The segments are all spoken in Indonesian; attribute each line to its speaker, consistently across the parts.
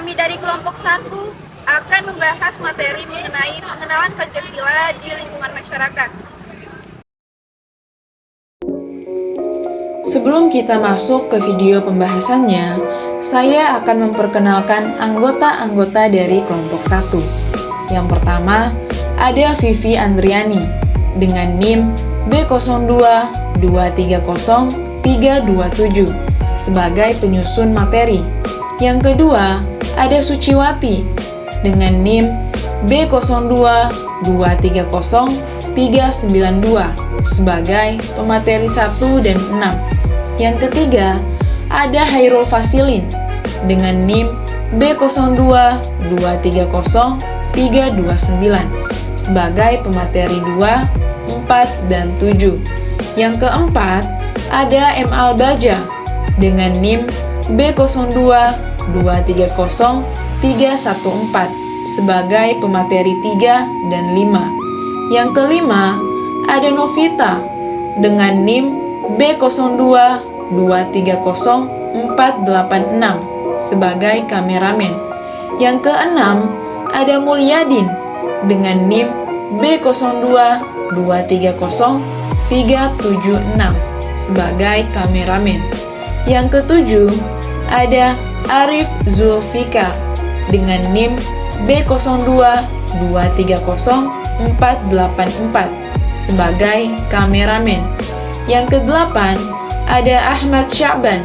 Speaker 1: Kami dari kelompok 1 akan membahas materi mengenai pengenalan Pancasila di lingkungan masyarakat.
Speaker 2: Sebelum kita masuk ke video pembahasannya, saya akan memperkenalkan anggota-anggota dari kelompok 1. Yang pertama, ada Vivi Andriani dengan NIM B02230327 sebagai penyusun materi. Yang kedua, ada Suciwati dengan NIM B02230392 sebagai pemateri 1 dan 6. Yang ketiga, ada Hairul Fasilin dengan NIM B02230329 sebagai pemateri 2, 4, dan 7. Yang keempat, ada M. Albaja dengan NIM B02230314 sebagai pemateri 3 dan 5. Yang kelima, ada Novita dengan NIM B02230486 sebagai kameramen. Yang keenam, ada Mulyadin dengan NIM B02230376 sebagai kameramen. Yang ketujuh, ada Arif Zulfikar dengan NIM B02230484 sebagai kameramen. Yang kedelapan, ada Ahmad Sya'ban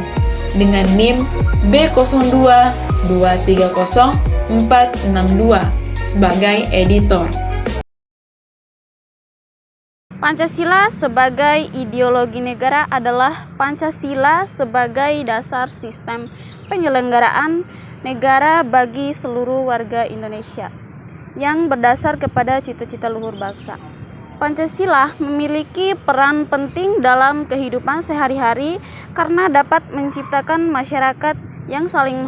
Speaker 2: dengan NIM B02230462 sebagai editor.
Speaker 3: Pancasila sebagai ideologi negara adalah Pancasila sebagai dasar sistem penyelenggaraan negara bagi seluruh warga Indonesia yang berdasar kepada cita-cita luhur bangsa. Pancasila memiliki peran penting dalam kehidupan sehari-hari karena dapat menciptakan masyarakat yang saling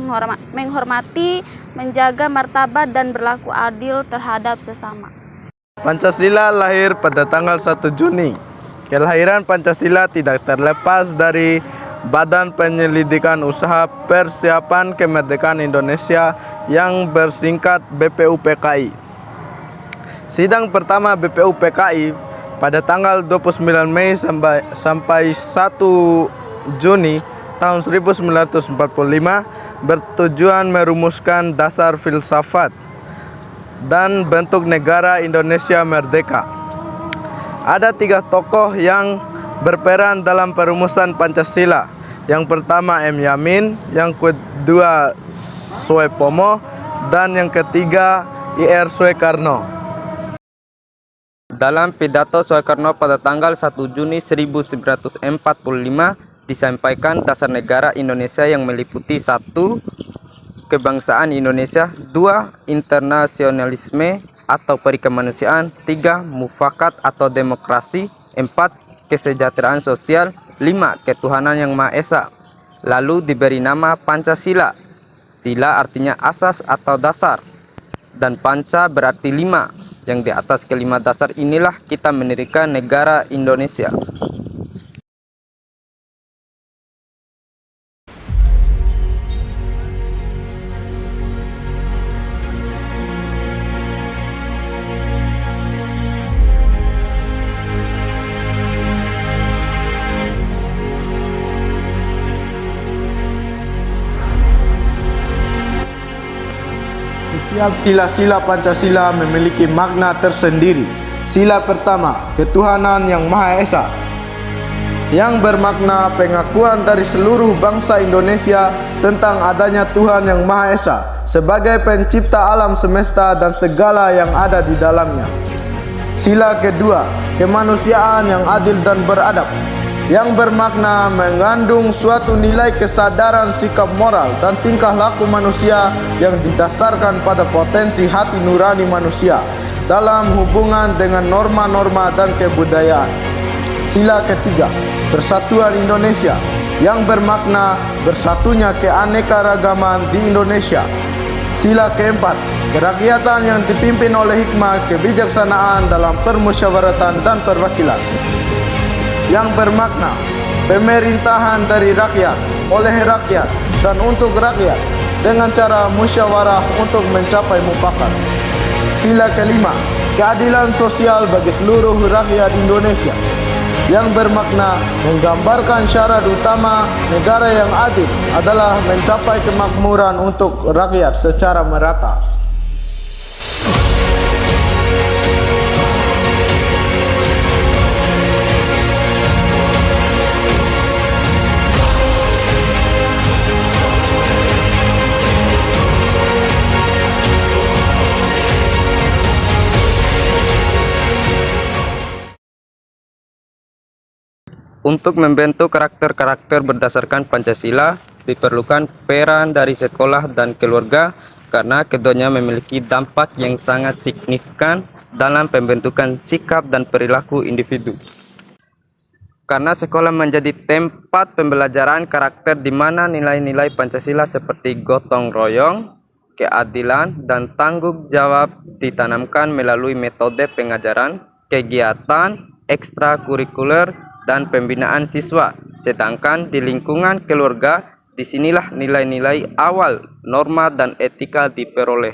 Speaker 3: menghormati, menjaga martabat dan berlaku adil terhadap sesama.
Speaker 4: Pancasila lahir pada tanggal 1 Juni. Kelahiran Pancasila tidak terlepas dari Badan Penyelidikan Usaha Persiapan Kemerdekaan Indonesia yang bersingkat BPUPKI. Sidang pertama BPUPKI pada tanggal 29 Mei sampai 1 Juni tahun 1945 bertujuan merumuskan dasar filsafat dan bentuk negara Indonesia merdeka. Ada 3 tokoh yang berperan dalam perumusan Pancasila. Yang pertama M. Yamin, yang kedua Soepomo, dan yang ketiga Ir Soekarno.
Speaker 5: Dalam pidato Soekarno pada tanggal 1 Juni 1945 disampaikan dasar negara Indonesia yang meliputi 1. Kebangsaan Indonesia, 2. Internasionalisme atau perikemanusiaan, 3. Mufakat atau demokrasi, 4. Kesejahteraan sosial, 5. Ketuhanan yang Maha Esa. Lalu diberi nama Pancasila. Sila artinya asas atau dasar, dan panca berarti 5. Yang di atas kelima dasar inilah kita mendirikan negara Indonesia.
Speaker 4: Setiap sila-sila Pancasila memiliki makna tersendiri. Sila pertama, ketuhanan yang Maha Esa, yang bermakna pengakuan dari seluruh bangsa Indonesia tentang adanya Tuhan yang Maha Esa sebagai pencipta alam semesta dan segala yang ada di dalamnya. Sila kedua, kemanusiaan yang adil dan beradab, yang bermakna mengandung suatu nilai kesadaran sikap moral dan tingkah laku manusia yang didasarkan pada potensi hati nurani manusia dalam hubungan dengan norma-norma dan kebudayaan. Sila ketiga, persatuan Indonesia, yang bermakna bersatunya keanekaragaman di Indonesia. Sila keempat, kerakyatan yang dipimpin oleh hikmah kebijaksanaan dalam permusyawaratan dan perwakilan, yang bermakna pemerintahan dari rakyat, oleh rakyat, dan untuk rakyat dengan cara musyawarah untuk mencapai mufakat. Sila kelima, keadilan sosial bagi seluruh rakyat Indonesia, yang bermakna menggambarkan syarat utama negara yang adil adalah mencapai kemakmuran untuk rakyat secara merata.
Speaker 5: Untuk membentuk karakter-karakter berdasarkan Pancasila, diperlukan peran dari sekolah dan keluarga karena keduanya memiliki dampak yang sangat signifikan dalam pembentukan sikap dan perilaku individu. Karena sekolah menjadi tempat pembelajaran karakter di mana nilai-nilai Pancasila seperti gotong royong, keadilan, dan tanggung jawab ditanamkan melalui metode pengajaran, kegiatan, ekstrakurikuler, dan pembinaan siswa. Sedangkan di lingkungan keluarga, disinilah nilai-nilai awal, norma, dan etika diperoleh.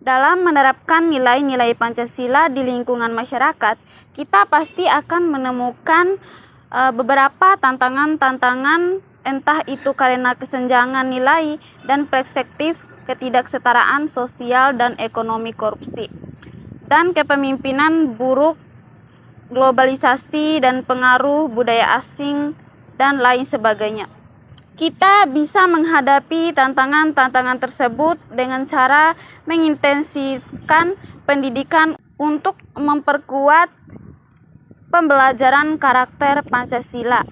Speaker 3: Dalam menerapkan nilai-nilai Pancasila di lingkungan masyarakat, kita pasti akan menemukan beberapa tantangan-tantangan, entah itu karena kesenjangan nilai dan perspektif, ketidaksetaraan sosial dan ekonomi, korupsi, dan kepemimpinan buruk, globalisasi dan pengaruh budaya asing, dan lain sebagainya. Kita bisa menghadapi tantangan-tantangan tersebut dengan cara mengintensikan pendidikan untuk memperkuat pembelajaran karakter Pancasila,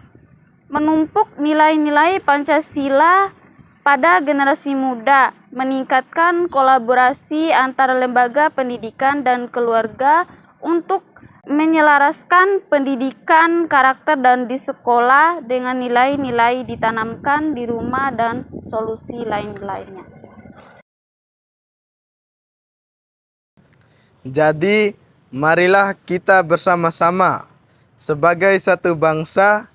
Speaker 3: menumpuk nilai-nilai Pancasila pada generasi muda, meningkatkan kolaborasi antara lembaga pendidikan dan keluarga untuk menyelaraskan pendidikan karakter dan di sekolah dengan nilai-nilai ditanamkan di rumah dan solusi lain-lainnya.
Speaker 4: Jadi, marilah kita bersama-sama sebagai satu bangsa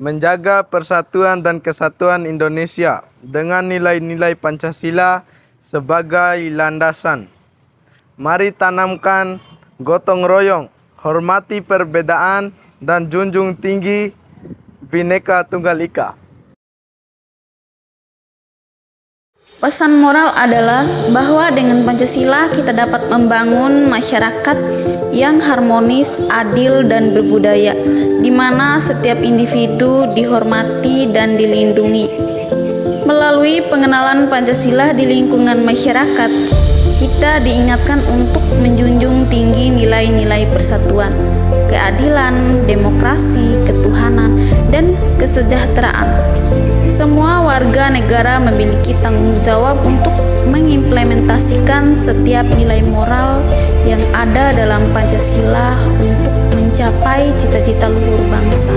Speaker 4: menjaga persatuan dan kesatuan Indonesia dengan nilai-nilai Pancasila sebagai landasan. Mari tanamkan gotong royong, hormati perbedaan, dan junjung tinggi Bhinneka Tunggal Ika.
Speaker 3: Pesan moral adalah bahwa dengan Pancasila kita dapat membangun masyarakat yang harmonis, adil, dan berbudaya, di mana setiap individu dihormati dan dilindungi. Melalui pengenalan Pancasila di lingkungan masyarakat, kita diingatkan untuk menjunjung tinggi nilai-nilai persatuan, keadilan, demokrasi, ketuhanan, dan kesejahteraan. Semua warga negara memiliki tanggung jawab untuk mengimplementasikan setiap nilai moral yang ada dalam Pancasila untuk mencapai cita-cita luhur bangsa.